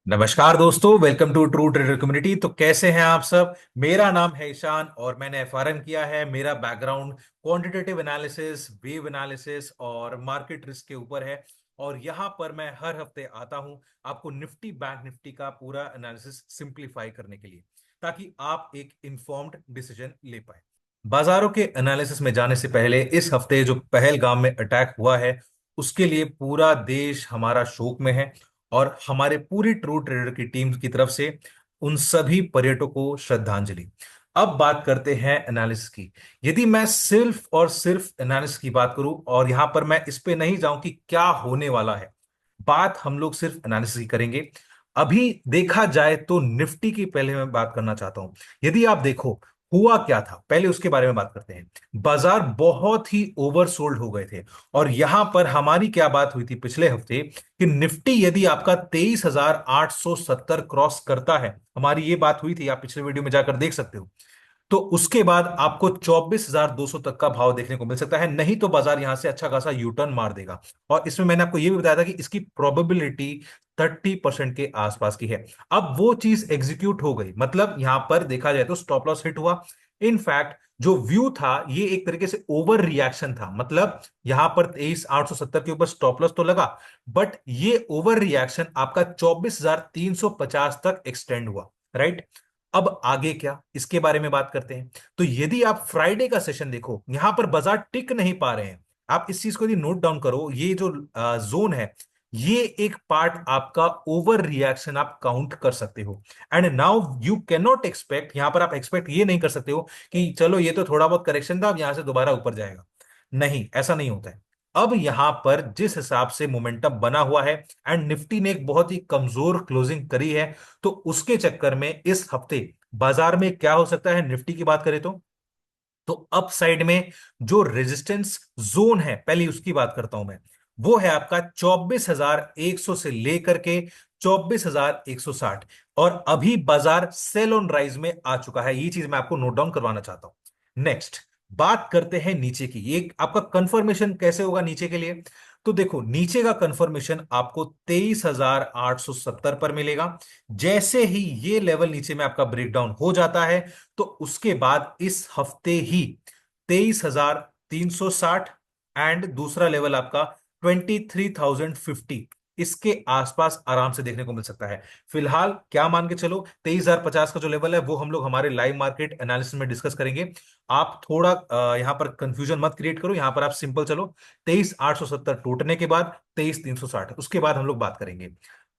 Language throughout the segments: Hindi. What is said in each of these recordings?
नमस्कार दोस्तों, welcome to true trader community. तो कैसे हैं आप सब। मेरा नाम है ईशान और मैंने एफआरएम किया है। मेरा background quantitative analysis, wave analysis और मार्केट रिस्क के ऊपर है। और यहां पर मैं हर हफ्ते आता हूं आपको निफ्टी बैंक निफ्टी का पूरा एनालिसिस सिंप्लीफाई करने के लिए, ताकि आप एक इंफॉर्म्ड डिसीजन ले पाए। बाजारों के एनालिसिस में जाने से पहले इस हफ्ते जो पहलगाम में अटैक हुआ है, उसके लिए पूरा देश हमारा शोक में है। और हमारे पूरी ट्रू ट्रेडर की टीम की तरफ से उन सभी पर्यटकों को श्रद्धांजलि। अब बात करते हैं एनालिसिस की। यदि मैं सिर्फ और सिर्फ एनालिसिस की बात करूं और यहां पर मैं इस पे नहीं जाऊं कि क्या होने वाला है, बात हम लोग सिर्फ एनालिसिस की करेंगे। अभी देखा जाए तो निफ्टी की पहले मैं बात करना चाहता हूं। यदि आप देखो हुआ क्या था, पहले उसके बारे में बात करते हैं। बाजार बहुत ही ओवरसोल्ड हो गए थे। और यहां पर हमारी क्या बात हुई थी पिछले हफ्ते कि निफ्टी यदि आपका 23,870 क्रॉस करता है, हमारी ये बात हुई थी, आप पिछले वीडियो में जाकर देख सकते हो। तो उसके बाद आपको 24,200 तक का भाव देखने को मिल सकता है, नहीं तो बाजार यहां से अच्छा खासा यू टर्न मार देगा। और इसमें मैंने आपको यह भी बताया था कि इसकी प्रोबेबिलिटी 30% के आसपास की है। अब वो चीज एग्जीक्यूट हो गई, मतलब यहां पर देखा जाए तो स्टॉप लॉस हिट हुआ। इनफैक्ट जो व्यू था ये एक तरीके से ओवर रिएक्शन था, मतलब यहां पर 23,870 के ऊपर स्टॉप लॉस तो लगा, बट ये ओवर रिएक्शन आपका 24,350 तक एक्सटेंड हुआ। राइट। अब आगे क्या, इसके बारे में बात करते हैं। तो यदि आप फ्राइडे का सेशन देखो, यहां पर बाजार टिक नहीं पा रहे हैं। आप इस चीज को यदि नोट डाउन करो, ये जो जोन है, ये एक पार्ट आपका ओवर रिएक्शन आप काउंट कर सकते हो। And now you can not expect, यहां पर आप एक्सपेक्ट ये नहीं कर सकते हो कि चलो ये तो थोड़ा बहुत करेक्शन था, अब यहां से दोबारा ऊपर जाएगा। नहीं, ऐसा नहीं होता है। अब यहां पर जिस हिसाब से मोमेंटम बना हुआ है एंड निफ्टी ने एक बहुत ही कमजोर क्लोजिंग करी है, तो उसके चक्कर में इस हफ्ते बाजार में क्या हो सकता है, निफ्टी की बात करें तो अप साइड में जो रेजिस्टेंस जोन है, पहले उसकी बात करता हूं मैं। वो है आपका 24,100 से लेकर के 24,160। और अभी बाजार सेल ऑन राइज में आ चुका है, ये चीज मैं आपको नोट डाउन करवाना चाहता हूं। नेक्स्ट बात करते हैं नीचे की। ये आपका कंफर्मेशन कैसे होगा नीचे के लिए। तो देखो, नीचे का कंफर्मेशन आपको 23,870 पर मिलेगा। जैसे ही ये लेवल नीचे में आपका ब्रेकडाउन हो जाता है, तो उसके बाद इस हफ्ते ही 23,360 एंड दूसरा लेवल आपका 23,050, इसके आसपास आराम से देखने को मिल सकता है। फिलहाल क्या मान के चलो, 23,050 का जो लेवल है वो हम लोग हमारे लाइव मार्केट एनालिसिस में डिस्कस करेंगे। आप थोड़ा यहां पर कंफ्यूजन मत क्रिएट करो, यहां पर आप सिंपल चलो। 23,870 टूटने के बाद 23,360, उसके बाद हम लोग बात करेंगे।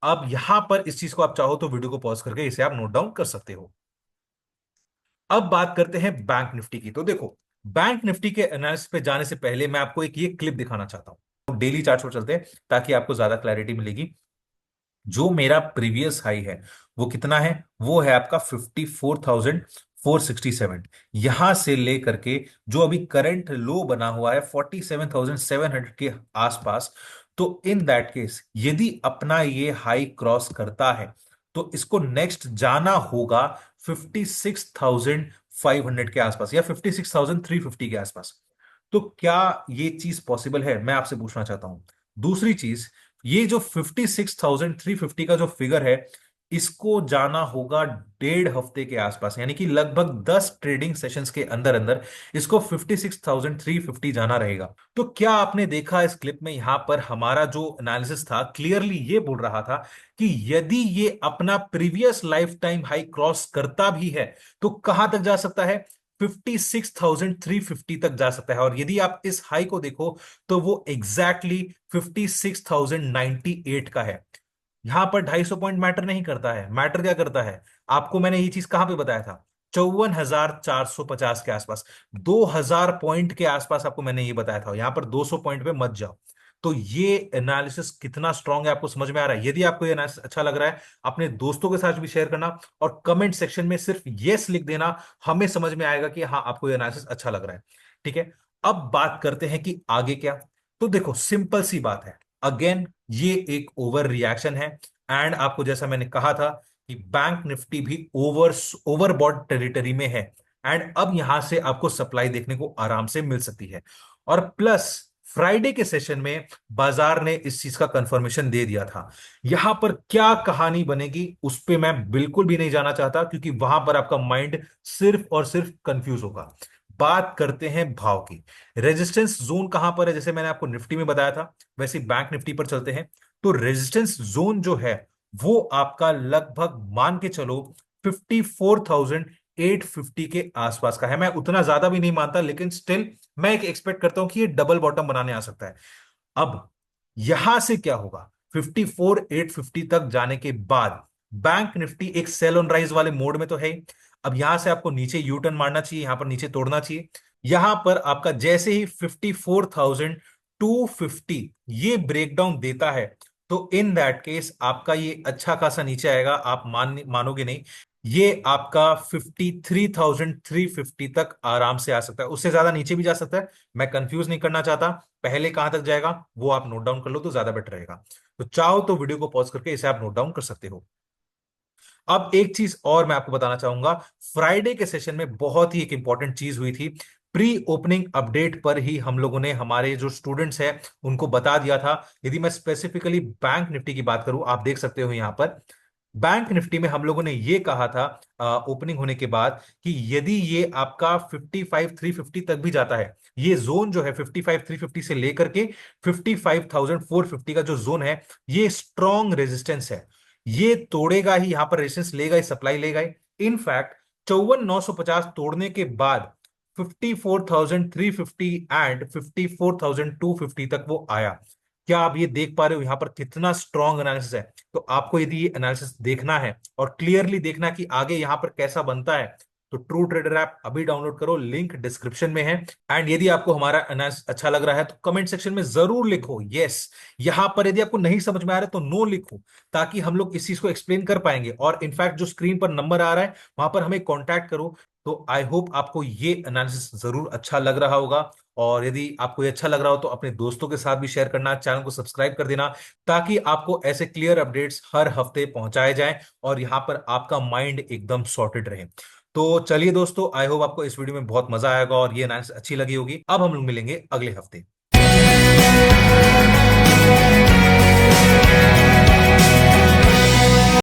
अब यहां पर इस चीज को आप चाहो तो वीडियो को पॉज करके इसे आप नोट डाउन कर सकते हो। अब बात करते हैं बैंक निफ्टी की। तो देखो, बैंक निफ्टी के एनालिसिस पे जाने से पहले मैं आपको एक ये क्लिप दिखाना चाहता हूं। डेली चार्ट पर चलते हैं ताकि आपको ज्यादा क्लैरिटी मिलेगी। जो मेरा प्रीवियस हाई है वो कितना है, वो है आपका 54,467। यहां से लेकर के जो अभी करंट लो बना हुआ है 47,700 के आसपास। तो इन दैट केस यदि अपना ये हाई क्रॉस करता है, तो इसको नेक्स्ट जाना होगा 56,500 के आसपास या 56,350 के आसपास। तो क्या ये चीज पॉसिबल है, मैं आपसे पूछना चाहता हूं। दूसरी चीज, ये जो 56,350 का जो फिगर है, इसको जाना होगा डेढ़ हफ्ते के आसपास, यानी कि लगभग 10 ट्रेडिंग सेशंस के अंदर अंदर इसको 56,350 जाना रहेगा। तो क्या आपने देखा इस क्लिप में, यहां पर हमारा जो एनालिसिस था क्लियरली ये बोल रहा था कि यदि ये अपना previous life time high cross करता भी है, तो कहां तक जा सकता है, 56,350 तक जा सकता है। और यदि आप इस हाई को देखो, तो वो एग्जैक्टली 56,098 का है। यहां पर 250 पॉइंट मैटर नहीं करता है, मैटर क्या करता है, आपको मैंने ये चीज कहां पे बताया था, 54,450 के आसपास। 2,000 पॉइंट के आसपास आपको मैंने ये बताया था, यहां पर 200 पॉइंट पे मत जाओ। तो ये एनालिसिस कितना स्ट्रांग है आपको समझ में आ रहा है। यदि आपको ये एनालिसिस अच्छा लग रहा है, अपने दोस्तों के साथ भी शेयर करना और कमेंट सेक्शन में सिर्फ यस लिख देना। हमें समझ में आएगा कि हाँ, आपको ये एनालिसिस अच्छा लग रहा है। ठीक है। अब बात करते हैं कि आगे क्या। तो देखो, सिंपल सी बात है, अगेन ये एक ओवर रिएक्शन है। एंड आपको जैसा मैंने कहा था कि बैंक निफ्टी भी ओवरबॉट टेरिटरी में है। एंड अब यहां से आपको सप्लाई देखने को आराम से मिल सकती है। और प्लस फ्राइडे के सेशन में बाजार ने इस चीज का कंफर्मेशन दे दिया था। यहां पर क्या कहानी बनेगी उस पे मैं बिल्कुल भी नहीं जाना चाहता, क्योंकि वहां पर आपका माइंड सिर्फ और सिर्फ कंफ्यूज होगा। बात करते हैं भाव की। रेजिस्टेंस जोन कहां पर है, जैसे मैंने आपको निफ्टी में बताया था, वैसे बैंक निफ्टी पर चलते हैं। तो रेजिस्टेंस जोन जो है वो आपका लगभग मान के चलो 54,850 के आसपास का है। मैं उतना ज्यादा भी नहीं मानता, लेकिन स्टिल मैं एक एक्सपेक्ट करता हूं कि ये डबल बॉटम बनाने आ सकता है। अब यहां से क्या होगा, 54,850 तक जाने के बाद बैंक निफ्टी एक सेल ऑन राइज वाले मोड में तो है ही। अब यहां से आपको नीचे यू टर्न मारना चाहिए, यहां पर नीचे तोड़ना चाहिए। यहां पर आपका जैसे ही 54,250 ये ब्रेकडाउन देता है, तो इन दैट केस आपका ये अच्छा खासा नीचे आएगा, आप मानोगे नहीं। ये आपका 53,350 तक आराम से आ सकता है, उससे ज्यादा नीचे भी जा सकता है। मैं कंफ्यूज नहीं करना चाहता, पहले कहां तक जाएगा वो आप नोट डाउन कर लो तो ज्यादा बेटर रहेगा। तो चाहो तो वीडियो को पॉज करके इसे आप नोट डाउन कर सकते हो। अब एक चीज और मैं आपको बताना चाहूंगा, फ्राइडे के सेशन में बहुत ही एक इंपॉर्टेंट चीज हुई थी। प्री ओपनिंग अपडेट पर ही हम लोगों ने हमारे जो स्टूडेंट्स हैं उनको बता दिया था। यदि मैं स्पेसिफिकली बैंक निफ्टी की बात करूं, आप देख सकते हो यहां पर बैंक निफ्टी में हम लोगों ने ये कहा था ओपनिंग होने के बाद कि यदि ये आपका 55,350 तक भी जाता है, ये जोन जो है 55,350 से लेकर के 55,450 का जो जोन है, ये स्ट्रॉन्ग रेजिस्टेंस है। ये तोड़ेगा ही, यहां पर रेजिस्टेंस लेगा ही, सप्लाई लेगा ही। इनफैक्ट 54,950 तोड़ने के बाद 54,350 एंड 54,250 तक वो आया। क्या आप ये देख पा रहे हो यहां पर कितना स्ट्रॉन्ग एनालिसिस है? तो आपको यदि ये एनालिसिस देखना है और क्लियरली देखना है कि आगे यहां पर कैसा बनता है, तो ट्रू ट्रेडर ऐप अभी डाउनलोड करो, लिंक डिस्क्रिप्शन में है। एंड यदि आपको हमारा एनालिसिस अच्छा लग रहा है तो कमेंट सेक्शन में जरूर लिखो यस। यहां पर यदि आपको नहीं समझ में आ रहा है तो नो लिखो, ताकि हम लोग इस चीज को एक्सप्लेन कर पाएंगे। और इनफैक्ट जो स्क्रीन पर नंबर आ रहा है वहां पर हमें कॉन्टैक्ट करो। तो आई होप आपको ये एनालिसिस जरूर अच्छा लग रहा होगा। और यदि आपको ये अच्छा लग रहा हो तो अपने दोस्तों के साथ भी शेयर करना, चैनल को सब्सक्राइब कर देना, ताकि आपको ऐसे क्लियर अपडेट्स हर हफ्ते पहुंचाए जाएं और यहां पर आपका माइंड एकदम सॉर्टेड रहे। तो चलिए दोस्तों, आई होप आपको इस वीडियो में बहुत मजा आएगा और ये एनालिसिस अच्छी लगी होगी। अब हम लोग मिलेंगे अगले हफ्ते।